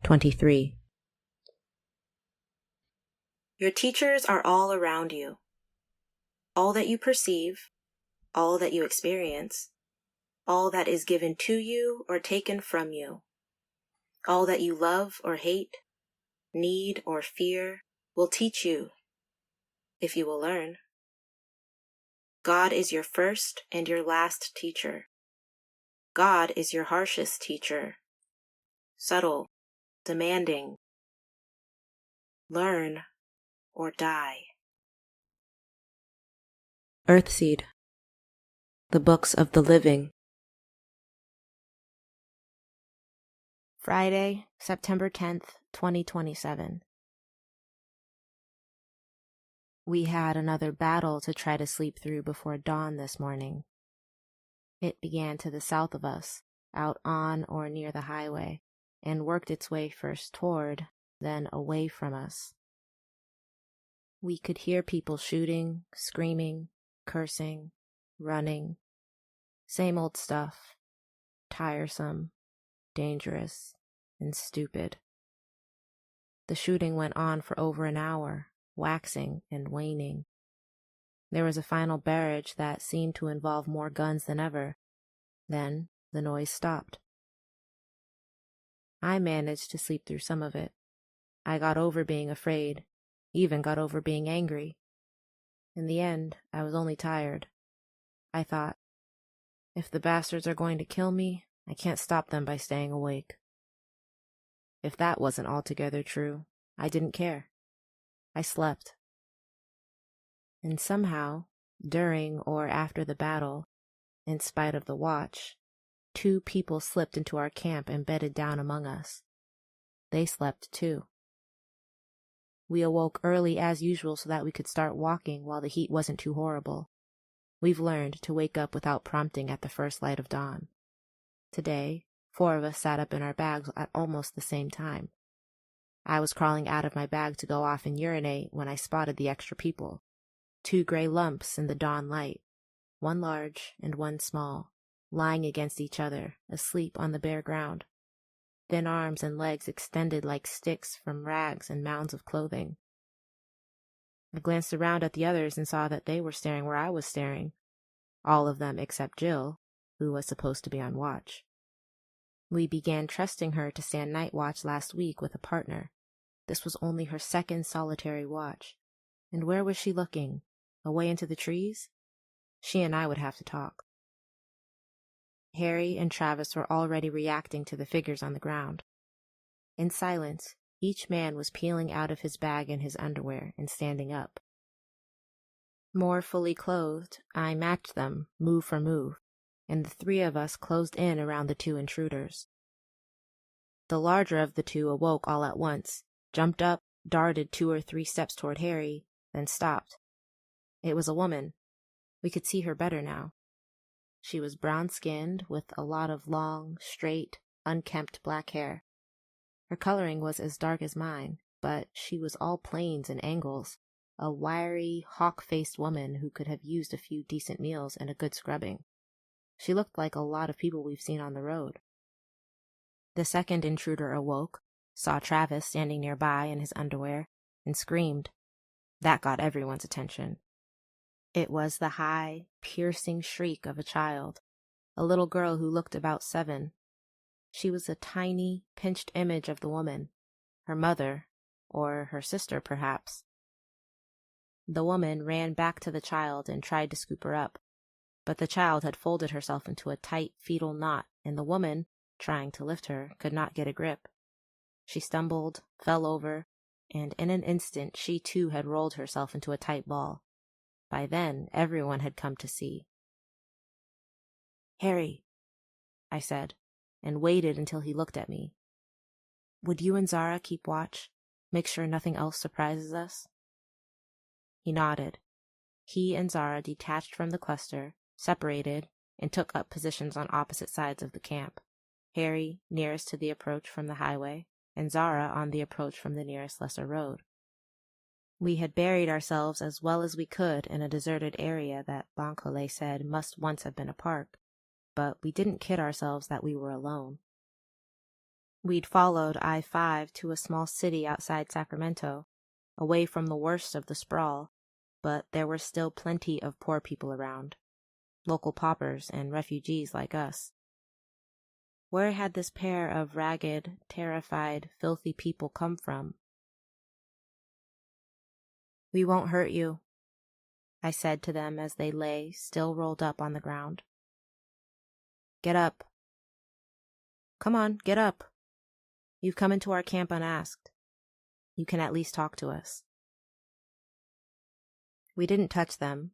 23. Your teachers are all around you. All that you perceive, all that you experience, all that is given to you or taken from you, all that you love or hate, need or fear, will teach you, if you will learn. God is your first and your last teacher. God is your harshest teacher. Subtle, demanding. Learn or die. Earthseed. The Books of the Living. Friday, September 10th, 2027. We had another battle to try to sleep through before dawn this morning. It began to the south of us, out on or near the highway, and worked its way first toward, then away from us. We could hear people shooting, screaming, cursing, running. Same old stuff. Tiresome, dangerous, and stupid. The shooting went on for over an hour, waxing and waning. There was a final barrage that seemed to involve more guns than ever. Then the noise stopped. I managed to sleep through some of it. I got over being afraid, even got over being angry. In the end, I was only tired. I thought, if the bastards are going to kill me, I can't stop them by staying awake. If that wasn't altogether true, I didn't care. I slept. And somehow, during or after the battle, in spite of the watch, 2 people slipped into our camp and bedded down among us. They slept too. We awoke early as usual so that we could start walking while the heat wasn't too horrible. We've learned to wake up without prompting at the first light of dawn. Today, 4 of us sat up in our bags at almost the same time. I was crawling out of my bag to go off and urinate when I spotted the extra people. 2 gray lumps in the dawn light, one large and one small, lying against each other, asleep on the bare ground. Thin arms and legs extended like sticks from rags and mounds of clothing. I glanced around at the others and saw that they were staring where I was staring. All of them except Jill, who was supposed to be on watch. We began trusting her to stand night watch last week with a partner. This was only her second solitary watch. And where was she looking? Away into the trees? She and I would have to talk. Harry and Travis were already reacting to the figures on the ground. In silence, each man was peeling out of his bag and his underwear and standing up. More fully clothed, I matched them, move for move, and the 3 of us closed in around the 2 intruders. The larger of the 2 awoke all at once, jumped up, darted 2 or 3 steps toward Harry, then stopped. It was a woman. We could see her better now. She was brown-skinned with a lot of long, straight, unkempt black hair. Her coloring was as dark as mine, but she was all planes and angles, a wiry, hawk-faced woman who could have used a few decent meals and a good scrubbing. She looked like a lot of people we've seen on the road. The second intruder awoke, saw Travis standing nearby in his underwear, and screamed. That got everyone's attention. It was the high, piercing shriek of a child, a little girl who looked about 7. She was a tiny, pinched image of the woman, her mother, or her sister perhaps. The woman ran back to the child and tried to scoop her up, but the child had folded herself into a tight fetal knot, and the woman, trying to lift her, could not get a grip. She stumbled, fell over, and in an instant she too had rolled herself into a tight ball. By then, everyone had come to see. "Harry," I said, and waited until he looked at me. "Would you and Zara keep watch? Make sure nothing else surprises us?" He nodded. He and Zara detached from the cluster, separated, and took up positions on opposite sides of the camp. Harry nearest to the approach from the highway, and Zara on the approach from the nearest lesser road. We had buried ourselves as well as we could in a deserted area that Bankole said must once have been a park, but we didn't kid ourselves that we were alone. We'd followed I-5 to a small city outside Sacramento, away from the worst of the sprawl, but there were still plenty of poor people around, local paupers and refugees like us. Where had this pair of ragged, terrified, filthy people come from? "We won't hurt you," I said to them as they lay, still rolled up on the ground. "Get up. Come on, get up. You've come into our camp unasked. You can at least talk to us." We didn't touch them.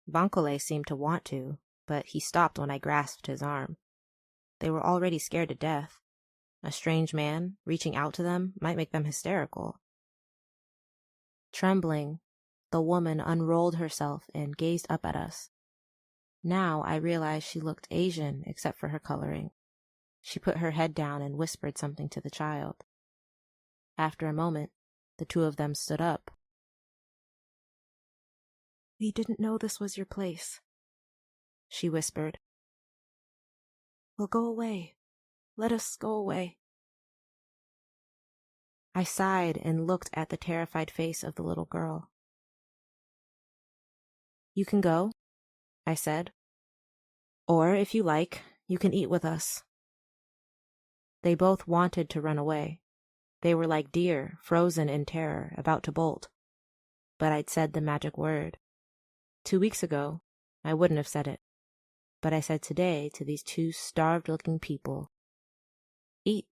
Bankole seemed to want to, but he stopped when I grasped his arm. They were already scared to death. A strange man reaching out to them might make them hysterical. Trembling, the woman unrolled herself and gazed up at us. Now I realized she looked Asian except for her coloring. She put her head down and whispered something to the child. After a moment, the two of them stood up. "We didn't know this was your place," she whispered. "We'll go away. Let us go away." I sighed and looked at the terrified face of the little girl. "You can go," I said. "Or, if you like, you can eat with us." They both wanted to run away. They were like deer, frozen in terror, about to bolt. But I'd said the magic word. 2 weeks ago, I wouldn't have said it. But I said today to these two starved-looking people, "Eat."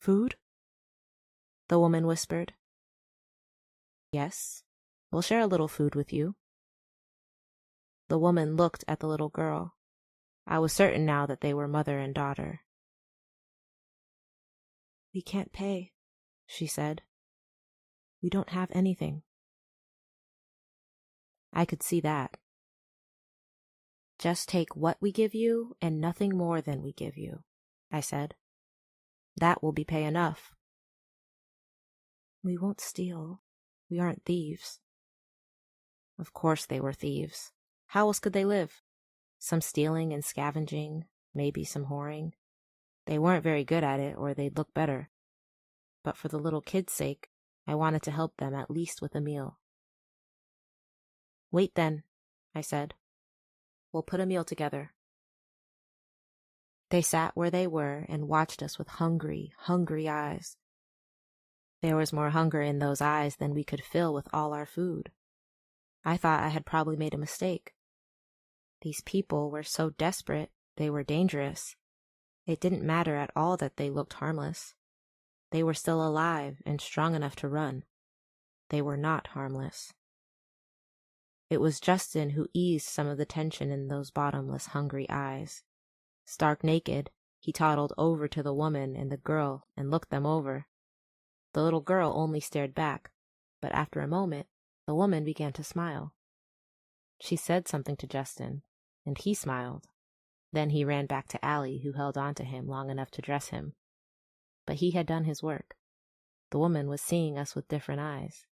"Food?" the woman whispered. "Yes, we'll share a little food with you." The woman looked at the little girl. I was certain now that they were mother and daughter. "We can't pay," she said. "We don't have anything." I could see that. "Just take what we give you and nothing more than we give you," I said. "That will be pay enough." "We won't steal. We aren't thieves." Of course they were thieves. How else could they live? Some stealing and scavenging, maybe some whoring. They weren't very good at it, or they'd look better. But for the little kid's sake, I wanted to help them at least with a meal. "Wait then," I said. "We'll put a meal together." They sat where they were and watched us with hungry, hungry eyes. There was more hunger in those eyes than we could fill with all our food. I thought I had probably made a mistake. These people were so desperate, they were dangerous. It didn't matter at all that they looked harmless. They were still alive and strong enough to run. They were not harmless. It was Justin who eased some of the tension in those bottomless, hungry eyes. Stark naked, he toddled over to the woman and the girl and looked them over. The little girl only stared back, but after a moment, the woman began to smile. She said something to Justin, and he smiled. Then he ran back to Allie, who held on to him long enough to dress him. But he had done his work. The woman was seeing us with different eyes.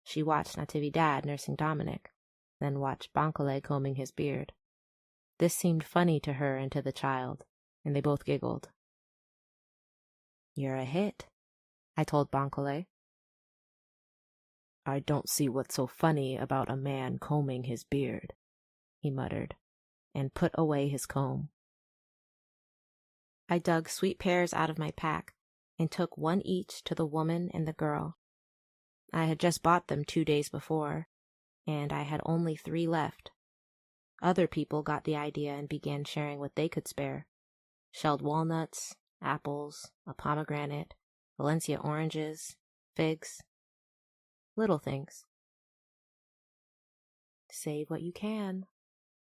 She watched Natividad nursing Dominic, then watched Bankole combing his beard. This seemed funny to her and to the child, and they both giggled. "You're a hit," I told Bankole. "I don't see what's so funny about a man combing his beard," he muttered, and put away his comb. I dug sweet pears out of my pack and took one each to the woman and the girl. I had just bought them 2 days before, and I had only 3 left. Other people got the idea and began sharing what they could spare. Shelled walnuts, apples, a pomegranate, Valencia oranges, figs. Little things. "Save what you can,"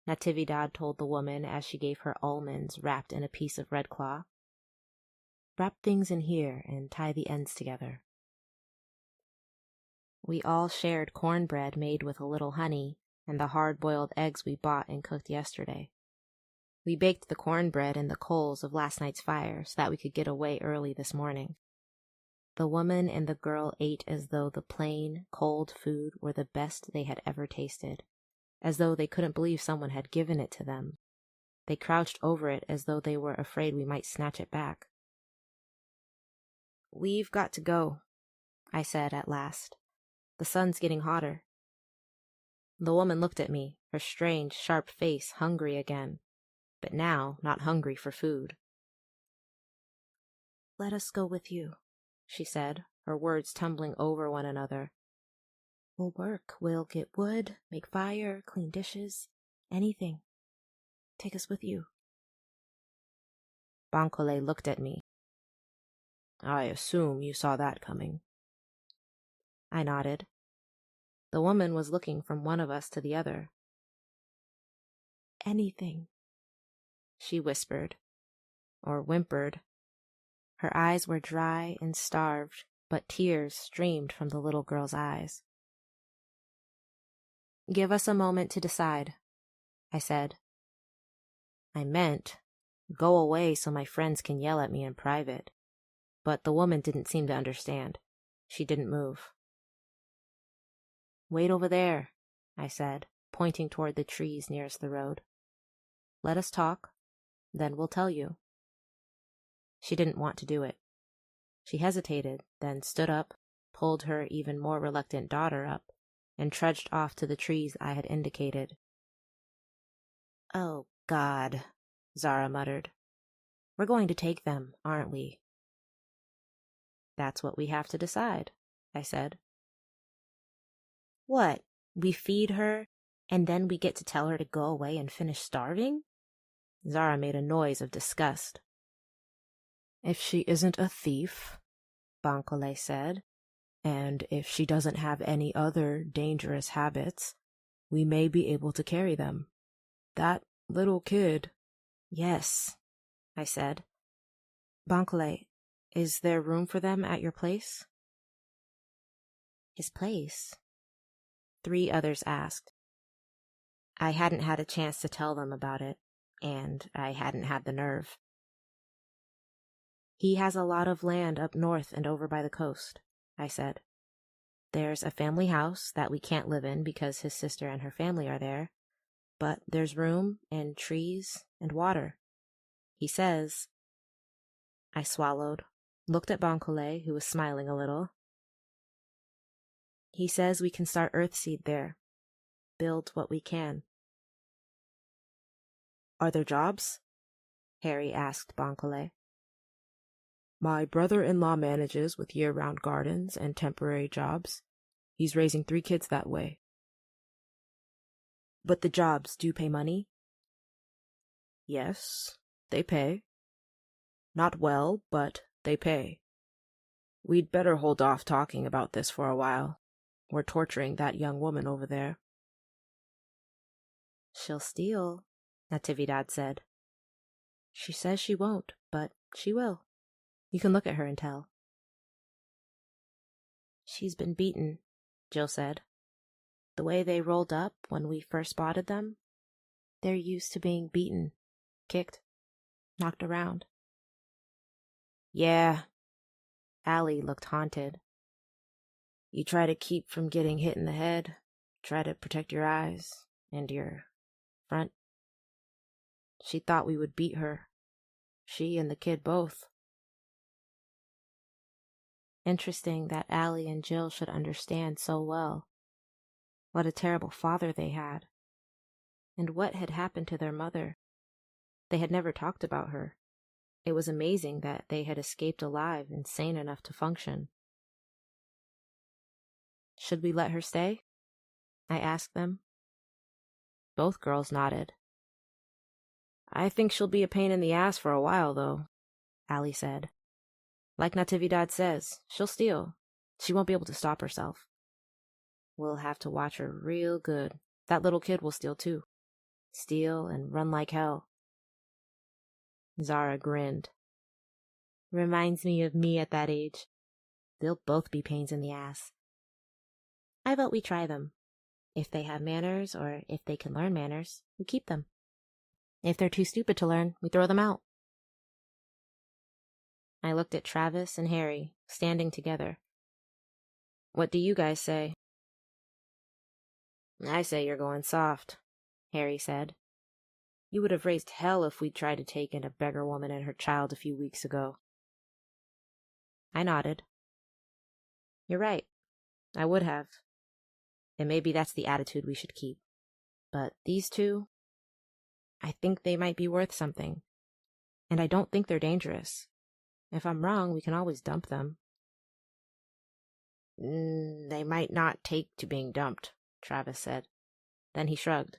Natividad told the woman as she gave her almonds wrapped in a piece of red cloth. "Wrap things in here and tie the ends together." We all shared cornbread made with a little honey and the hard-boiled eggs we bought and cooked yesterday. We baked the cornbread in the coals of last night's fire so that we could get away early this morning. The woman and the girl ate as though the plain, cold food were the best they had ever tasted, as though they couldn't believe someone had given it to them. They crouched over it as though they were afraid we might snatch it back. "We've got to go," I said at last. "The sun's getting hotter." The woman looked at me, her strange, sharp face hungry again, but now not hungry for food. "Let us go with you," she said, her words tumbling over one another. "We'll work. We'll get wood, make fire, clean dishes, anything. Take us with you." Bankole looked at me. "I assume you saw that coming." I nodded. The woman was looking from one of us to the other. "Anything," she whispered, or whimpered. Her eyes were dry and starved, but tears streamed from the little girl's eyes. "Give us a moment to decide," I said. I meant, go away so my friends can yell at me in private. But the woman didn't seem to understand. She didn't move. "Wait over there," I said, pointing toward the trees nearest the road. "Let us talk, then we'll tell you." She didn't want to do it. She hesitated, then stood up, pulled her even more reluctant daughter up, and trudged off to the trees I had indicated. "Oh, God," Zara muttered. "We're going to take them, aren't we?" "That's what we have to decide," I said. "What? We feed her, and then we get to tell her to go away and finish starving?" Zara made a noise of disgust. "If she isn't a thief," Bankole said, "and if she doesn't have any other dangerous habits, we may be able to carry them. That little kid—" "Yes," I said. "Bankole, is there room for them at your place?" "His place?" 3 others asked. I hadn't had a chance to tell them about it, and I hadn't had the nerve. "He has a lot of land up north and over by the coast," I said. "There's a family house that we can't live in because his sister and her family are there, but there's room and trees and water. He says—" I swallowed, looked at Bankole, who was smiling a little. "He says we can start Earthseed there, build what we can." "Are there jobs?" Harry asked Bankole. "My brother-in-law manages with year-round gardens and temporary jobs. He's raising 3 kids that way." "But the jobs do pay money?" "Yes, they pay. Not well, but they pay. We'd better hold off talking about this for a while. We're torturing that young woman over there." "She'll steal," Natividad said. "She says she won't, but she will. You can look at her and tell." "She's been beaten," Jill said. "The way they rolled up when we first spotted them, they're used to being beaten, kicked, knocked around." "Yeah." Allie looked haunted. "You try to keep from getting hit in the head, try to protect your eyes and your front. She thought we would beat her. She and the kid both." Interesting that Allie and Jill should understand so well. What a terrible father they had. And what had happened to their mother? They had never talked about her. It was amazing that they had escaped alive and sane enough to function. "Should we let her stay?" I asked them. Both girls nodded. "I think she'll be a pain in the ass for a while, though," Allie said. "Like Natividad says, she'll steal. She won't be able to stop herself. We'll have to watch her real good. That little kid will steal too. Steal and run like hell." Zara grinned. "Reminds me of me at that age. They'll both be pains in the ass. I vote we try them. If they have manners, or if they can learn manners, we keep them. If they're too stupid to learn, we throw them out." I looked at Travis and Harry, standing together. "What do you guys say?" "I say you're going soft," Harry said. You would have raised hell if we'd tried to take in a beggar woman and her child a few weeks ago. I nodded. You're right. I would have. And maybe that's the attitude we should keep. But these two, I think they might be worth something. And I don't think they're dangerous. If I'm wrong, we can always dump them. They might not take to being dumped, Travis said. Then he shrugged.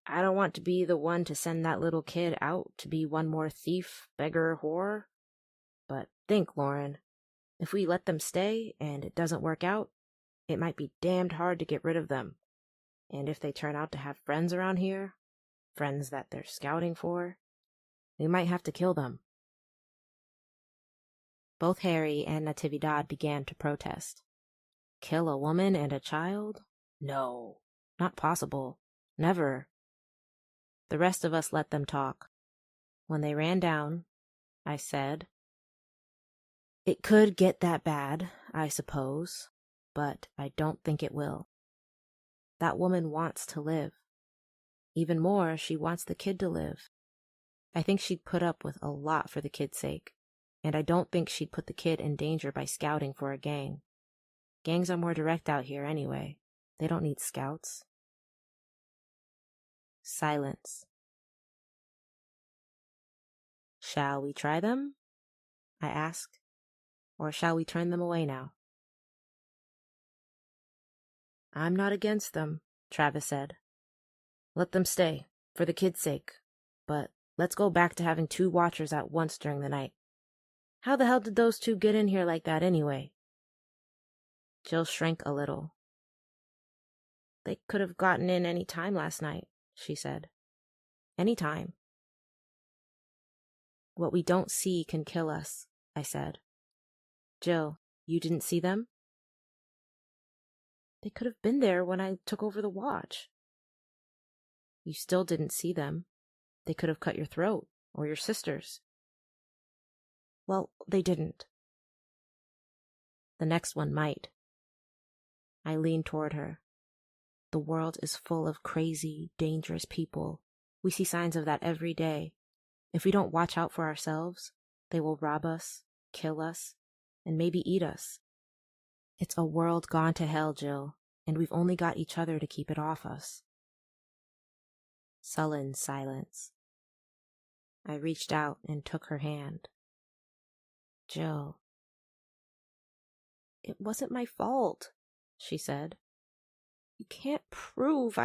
I don't want to be the one to send that little kid out to be one more thief, beggar, whore. But think, Lauren, if we let them stay and it doesn't work out, it might be damned hard to get rid of them. And if they turn out to have friends around here, friends that they're scouting for, we might have to kill them. Both Harry and Natividad began to protest. Kill a woman and a child? No, not possible. Never. The rest of us let them talk. When they ran down, I said, it could get that bad, I suppose, but I don't think it will. That woman wants to live. Even more, she wants the kid to live. I think she'd put up with a lot for the kid's sake, and I don't think she'd put the kid in danger by scouting for a gang. Gangs are more direct out here anyway. They don't need scouts. Silence. Shall we try them? I asked. Or shall we turn them away now? I'm not against them, Travis said. Let them stay, for the kid's sake. But let's go back to having 2 watchers at once during the night. How the hell did those 2 get in here like that anyway? Jill shrank a little. They could have gotten in any time last night, she said. Any time. What we don't see can kill us, I said. Jill, you didn't see them? They could have been there when I took over the watch. You still didn't see them. They could have cut your throat, or your sister's. Well, they didn't. The next one might. I leaned toward her. The world is full of crazy, dangerous people. We see signs of that every day. If we don't watch out for ourselves, they will rob us, kill us, and maybe eat us. It's a world gone to hell, Jill, and we've only got each other to keep it off us. Sullen silence. I reached out and took her hand. Jill. It wasn't my fault, she said. You can't prove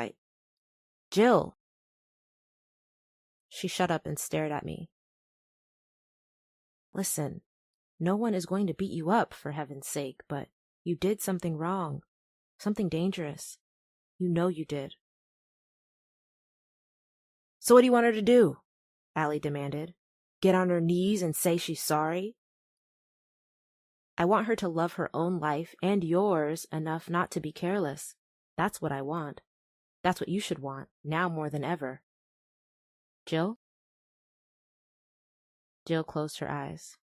Jill. She shut up and stared at me. Listen, no one is going to beat you up, for heaven's sake, but you did something wrong, something dangerous. You know you did. So what do you want her to do? Allie demanded. Get on her knees and say she's sorry? I want her to love her own life and yours enough not to be careless. That's what I want. That's what you should want, now more than ever. Jill? Jill closed her eyes.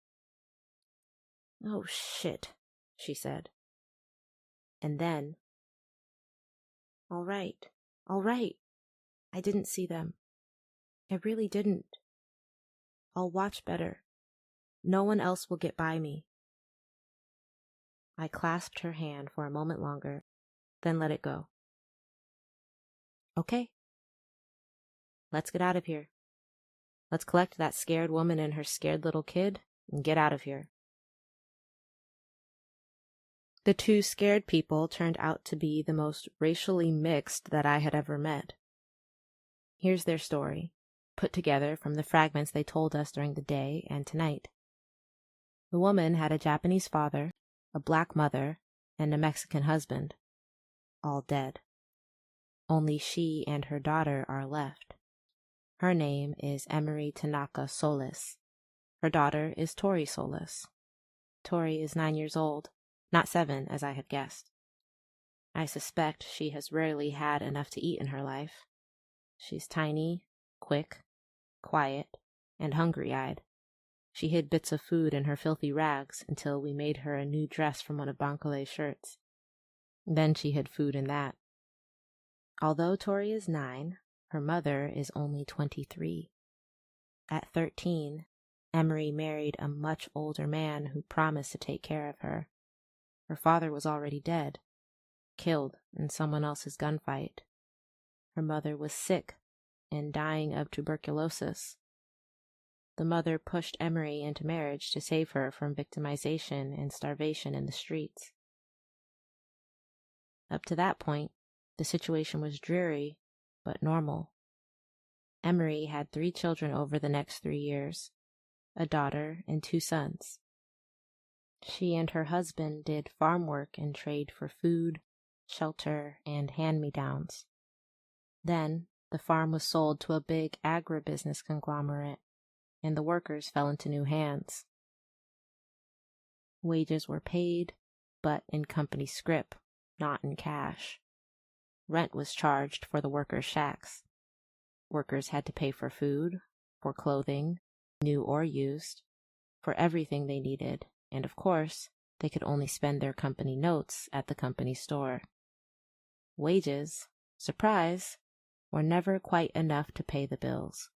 Oh, shit, she said. And then, all right. I didn't see them. I really didn't. I'll watch better. No one else will get by me. I clasped her hand for a moment longer, then let it go. Okay. Let's get out of here. Let's collect that scared woman and her scared little kid and get out of here. The 2 scared people turned out to be the most racially mixed that I had ever met. Here's their story, put together from the fragments they told us during the day and tonight. The woman had a Japanese father, a black mother, and a Mexican husband, all dead. Only she and her daughter are left. Her name is Emery Tanaka Solis. Her daughter is Tori Solis. Tori is 9 years old, not 7 as I had guessed. I suspect she has rarely had enough to eat in her life. She's tiny, quick, quiet, and hungry-eyed. She hid bits of food in her filthy rags until we made her a new dress from one of Bancole's shirts. Then she hid food in that. Although Tori is 9, Her mother is only 23. At 13, Emery married a much older man who promised to take care of her. Her father was already dead, killed in someone else's gunfight. Her mother was sick and dying of tuberculosis. The mother pushed Emery into marriage to save her from victimization and starvation in the streets. Up to that point, the situation was dreary, but normal. Emery had 3 children over the next 3 years, a daughter and 2 sons. She and her husband did farm work and trade for food, shelter, and hand-me-downs. Then, the farm was sold to a big agribusiness conglomerate, and the workers fell into new hands. Wages were paid, but in company scrip, not in cash. Rent was charged for the workers' shacks. Workers had to pay for food, for clothing, new or used, for everything they needed, and of course, they could only spend their company notes at the company store. Wages, surprise, were never quite enough to pay the bills.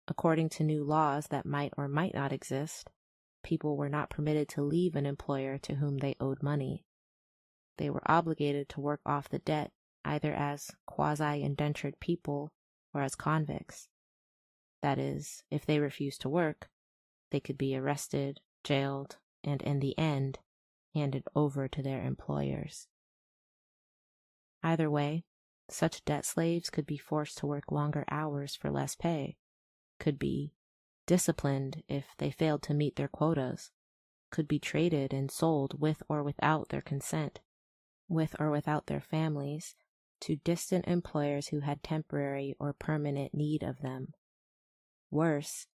According to new laws that might or might not exist, people were not permitted to leave an employer to whom they owed money. They were obligated to work off the debt either as quasi-indentured people or as convicts. That is, if they refused to work, they could be arrested, jailed, and in the end, handed over to their employers. Either way, such debt slaves could be forced to work longer hours for less pay, could be disciplined if they failed to meet their quotas, could be traded and sold with or without their consent, with or without their families, to distant employers who had temporary or permanent need of them. Worse,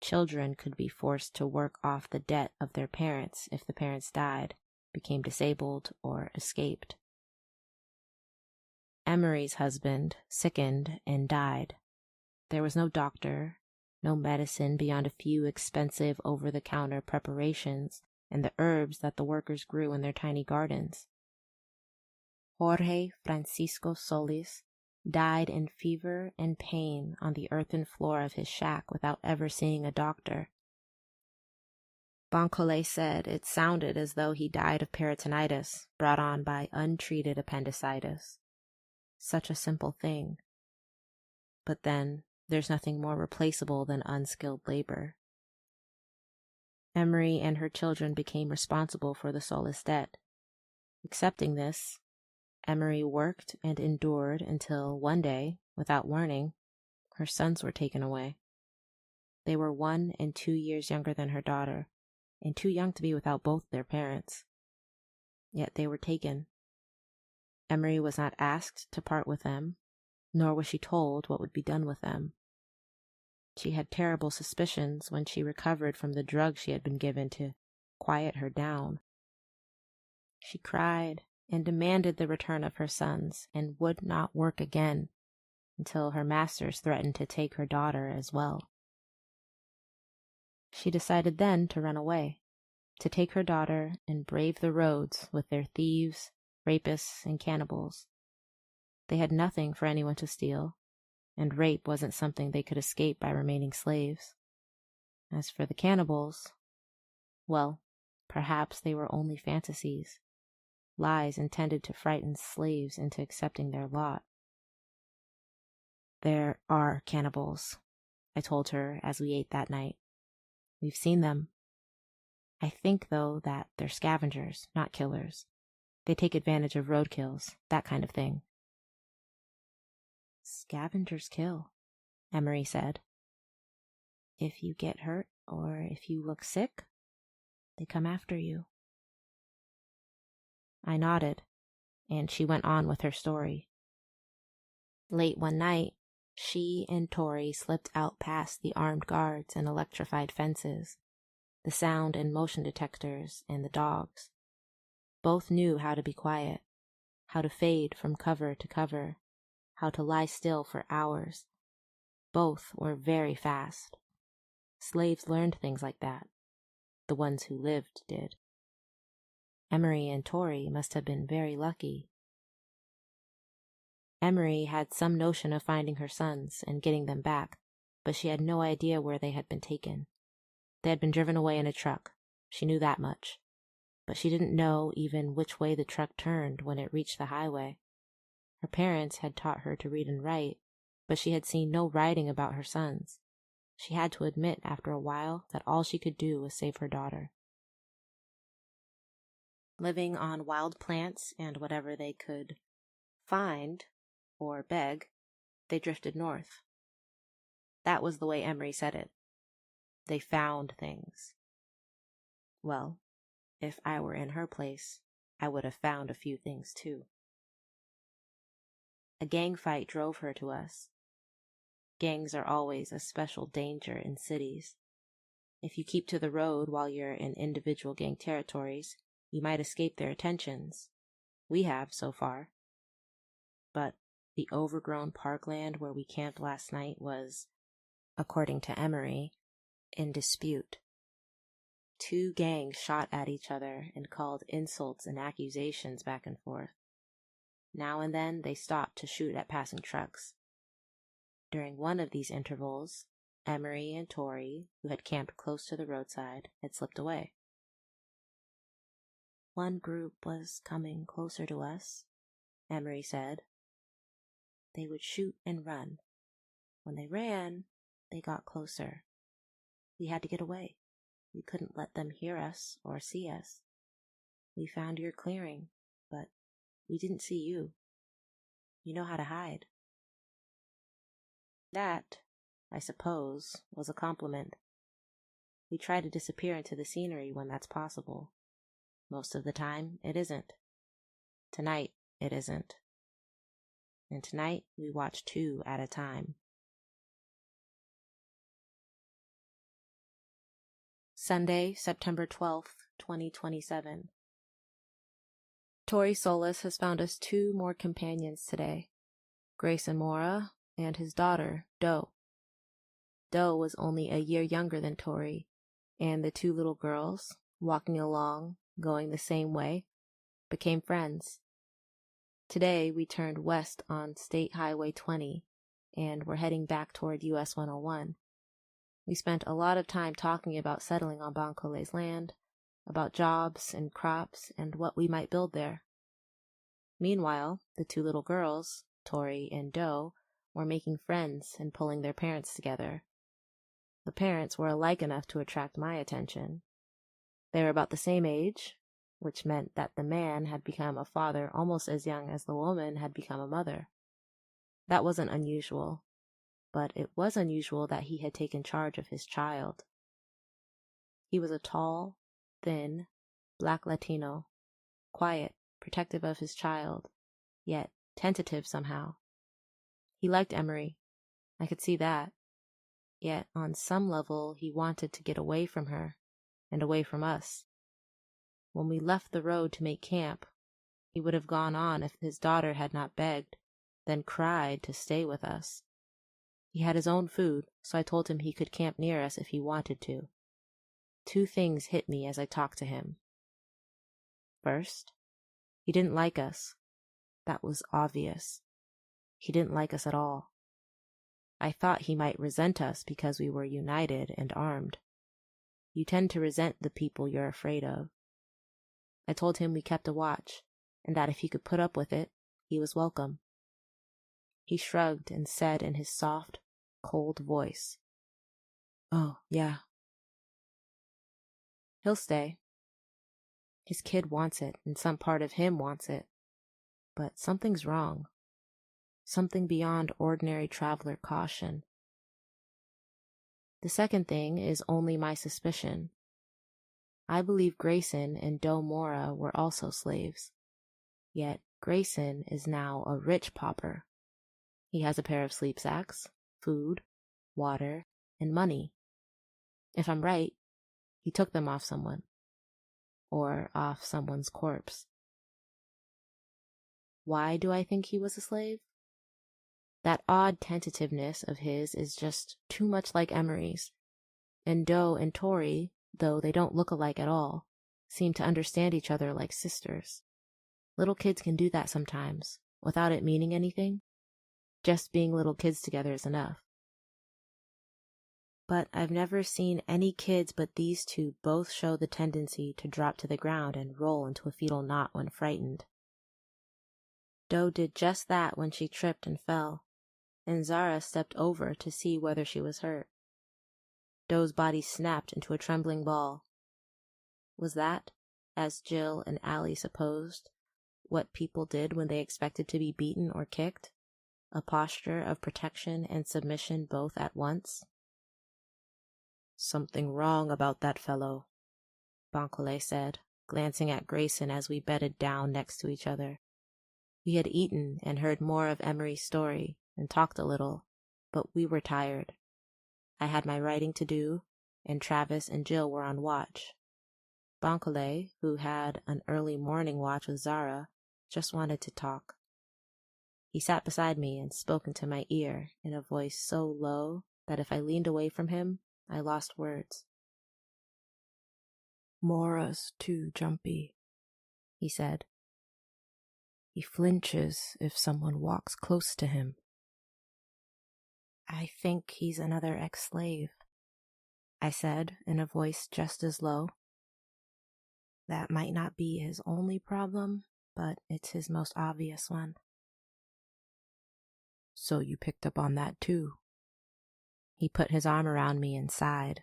children could be forced to work off the debt of their parents if the parents died, became disabled, or escaped. Emery's husband sickened and died. There was no doctor, no medicine beyond a few expensive over-the-counter preparations and the herbs that the workers grew in their tiny gardens. Jorge Francisco Solis died in fever and pain on the earthen floor of his shack without ever seeing a doctor. Bancole said it sounded as though he died of peritonitis brought on by untreated appendicitis. Such a simple thing. But then, there's nothing more replaceable than unskilled labor. Emery and her children became responsible for the Solis debt. Accepting this, Emery worked and endured until one day, without warning, her sons were taken away. They were 1 and 2 years younger than her daughter, and too young to be without both their parents. Yet they were taken. Emery was not asked to part with them, nor was she told what would be done with them. She had terrible suspicions when she recovered from the drug she had been given to quiet her down. She cried and demanded the return of her sons and would not work again until her masters threatened to take her daughter as well. She decided then to run away, to take her daughter and brave the roads with their thieves, rapists, and cannibals. They had nothing for anyone to steal, and rape wasn't something they could escape by remaining slaves. As for the cannibals, well, perhaps they were only fantasies, lies intended to frighten slaves into accepting their lot. "There are cannibals," I told her as we ate that night. "We've seen them. I think, though, that they're scavengers, not killers. They take advantage of roadkills, that kind of thing." "Scavengers kill," Emery said. "If you get hurt or if you look sick, they come after you." I nodded, and she went on with her story. Late one night, she and Tori slipped out past the armed guards and electrified fences, the sound and motion detectors, and the dogs. Both knew how to be quiet, how to fade from cover to cover, how to lie still for hours. Both were very fast. Slaves learned things like that. The ones who lived did. Emery and Tori must have been very lucky. Emery had some notion of finding her sons and getting them back, but she had no idea where they had been taken. They had been driven away in a truck. She knew that much. But she didn't know even which way the truck turned when it reached the highway. Her parents had taught her to read and write, but she had seen no writing about her sons. She had to admit after a while that all she could do was save her daughter. Living on wild plants and whatever they could find or beg, they drifted north. That was the way Emery said it. They found things. Well, if I were in her place, I would have found a few things too. A gang fight drove her to us. Gangs are always a special danger in cities. If you keep to the road while you're in individual gang territories, you might escape their attentions. We have so far. But the overgrown parkland where we camped last night was, according to Emery, in dispute. 2 gangs shot at each other and called insults and accusations back and forth. Now and then they stopped to shoot at passing trucks. During one of these intervals, Emery and Tori, who had camped close to the roadside, had slipped away. One group was coming closer to us, Emery said. They would shoot and run. When they ran, they got closer. We had to get away. We couldn't let them hear us or see us. We found your clearing, but we didn't see you. You know how to hide. That, I suppose, was a compliment. We try to disappear into the scenery when that's possible. Most of the time, it isn't. Tonight, it isn't. And tonight, we watch 2 at a time. Sunday, September 12th, 2027. Tori Solis has found us 2 more companions today, Grayson Mora and his daughter, Doe. Doe was only a year younger than Tori, and the 2 little girls, walking along, going the same way, became friends. Today, we turned west on State Highway 20, and we're heading back toward US 101. We spent a lot of time talking about settling on Bancole's land, about jobs and crops and what we might build there. Meanwhile, the 2 little girls, Tori and Doe, were making friends and pulling their parents together. The parents were alike enough to attract my attention. They were about the same age, which meant that the man had become a father almost as young as the woman had become a mother. That wasn't unusual, but it was unusual that he had taken charge of his child. He was a tall, thin, black Latino, quiet, protective of his child, yet tentative somehow. He liked Emery. I could see that. Yet on some level he wanted to get away from her and away from us. When we left the road to make camp, he would have gone on if his daughter had not begged, then cried to stay with us. He had his own food, so I told him he could camp near us if he wanted to. 2 things hit me as I talked to him. First, he didn't like us. That was obvious. He didn't like us at all. I thought he might resent us because we were united and armed. You tend to resent the people you're afraid of. I told him we kept a watch, and that if he could put up with it, he was welcome. He shrugged and said in his soft, cold voice, "Oh, yeah." He'll stay. His kid wants it, and some part of him wants it. But something's wrong. Something beyond ordinary traveler caution. The second thing is only my suspicion. I believe Grayson and Doe Mora were also slaves. Yet Grayson is now a rich pauper. He has a pair of sleep sacks, food, water, and money. If I'm right, he took them off someone. Or off someone's corpse. Why do I think he was a slave? That odd tentativeness of his is just too much like Emery's. And Doe and Tori, though they don't look alike at all, seem to understand each other like sisters. Little kids can do that sometimes, without it meaning anything. Just being little kids together is enough. But I've never seen any kids but these two both show the tendency to drop to the ground and roll into a fetal knot when frightened. Doe did just that when she tripped and fell, and Zara stepped over to see whether she was hurt. Doe's body snapped into a trembling ball. Was that, as Jill and Allie supposed, what people did when they expected to be beaten or kicked? A posture of protection and submission both at once? "Something wrong about that fellow," Bankole said, glancing at Grayson as we bedded down next to each other. We had eaten and heard more of Emery's story and talked a little, but we were tired. I had my writing to do, and Travis and Jill were on watch. Bankole, who had an early morning watch with Zara, just wanted to talk. He sat beside me and spoke into my ear in a voice so low that if I leaned away from him, I lost words. "Mora's too jumpy," he said. "He flinches if someone walks close to him." "I think he's another ex-slave," I said in a voice just as low. "That might not be his only problem, but it's his most obvious one." "So you picked up on that too?" He put his arm around me and sighed.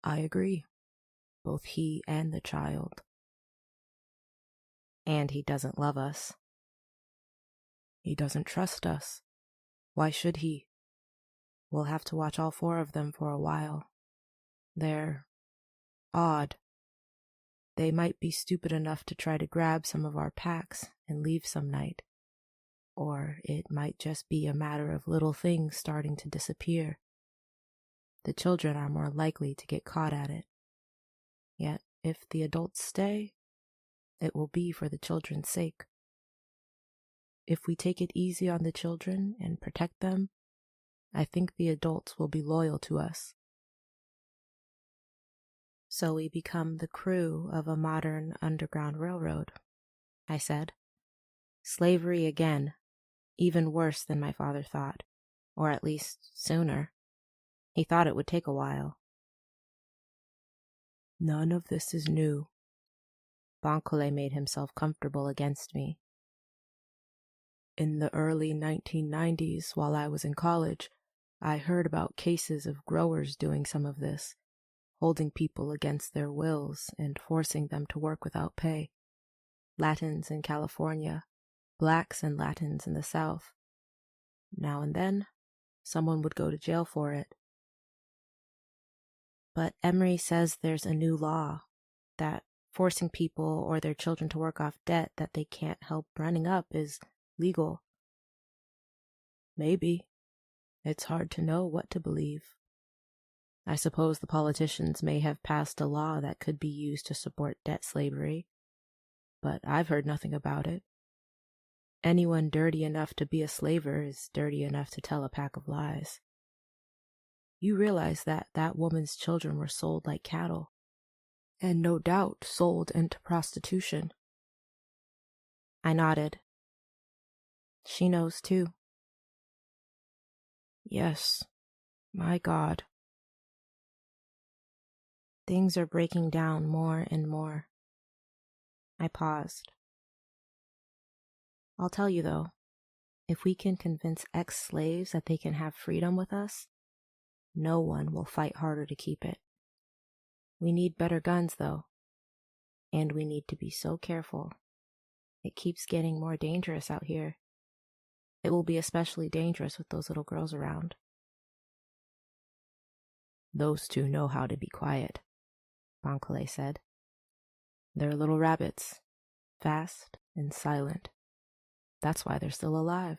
"I agree. Both he and the child." "And he doesn't love us." "He doesn't trust us. Why should he? We'll have to watch all 4 of them for a while. They're odd. They might be stupid enough to try to grab some of our packs and leave some night. Or it might just be a matter of little things starting to disappear. The children are more likely to get caught at it. Yet, if the adults stay, it will be for the children's sake. If we take it easy on the children and protect them, I think the adults will be loyal to us. So we become the crew of a modern underground railroad, I said. Slavery again, even worse than my father thought, or at least sooner. He thought it would take a while. None of this is new. Bankole made himself comfortable against me. In the early 1990s, while I was in college, I heard about cases of growers doing some of this, holding people against their wills and forcing them to work without pay. Latins in California, blacks and Latins in the South. Now and then, someone would go to jail for it. But Emery says there's a new law that forcing people or their children to work off debt that they can't help running up is legal. Maybe. It's hard to know what to believe. I suppose the politicians may have passed a law that could be used to support debt slavery, but I've heard nothing about it. Anyone dirty enough to be a slaver is dirty enough to tell a pack of lies. You realize that that woman's children were sold like cattle, and no doubt sold into prostitution. I nodded. She knows too. Yes, my God. Things are breaking down more and more. I paused. I'll tell you though, if we can convince ex-slaves that they can have freedom with us, no one will fight harder to keep it. We need better guns though, and we need to be so careful. It keeps getting more dangerous out here. It will be especially dangerous with those little girls around. Those two know how to be quiet, Bankole said. They're little rabbits, fast and silent. That's why they're still alive.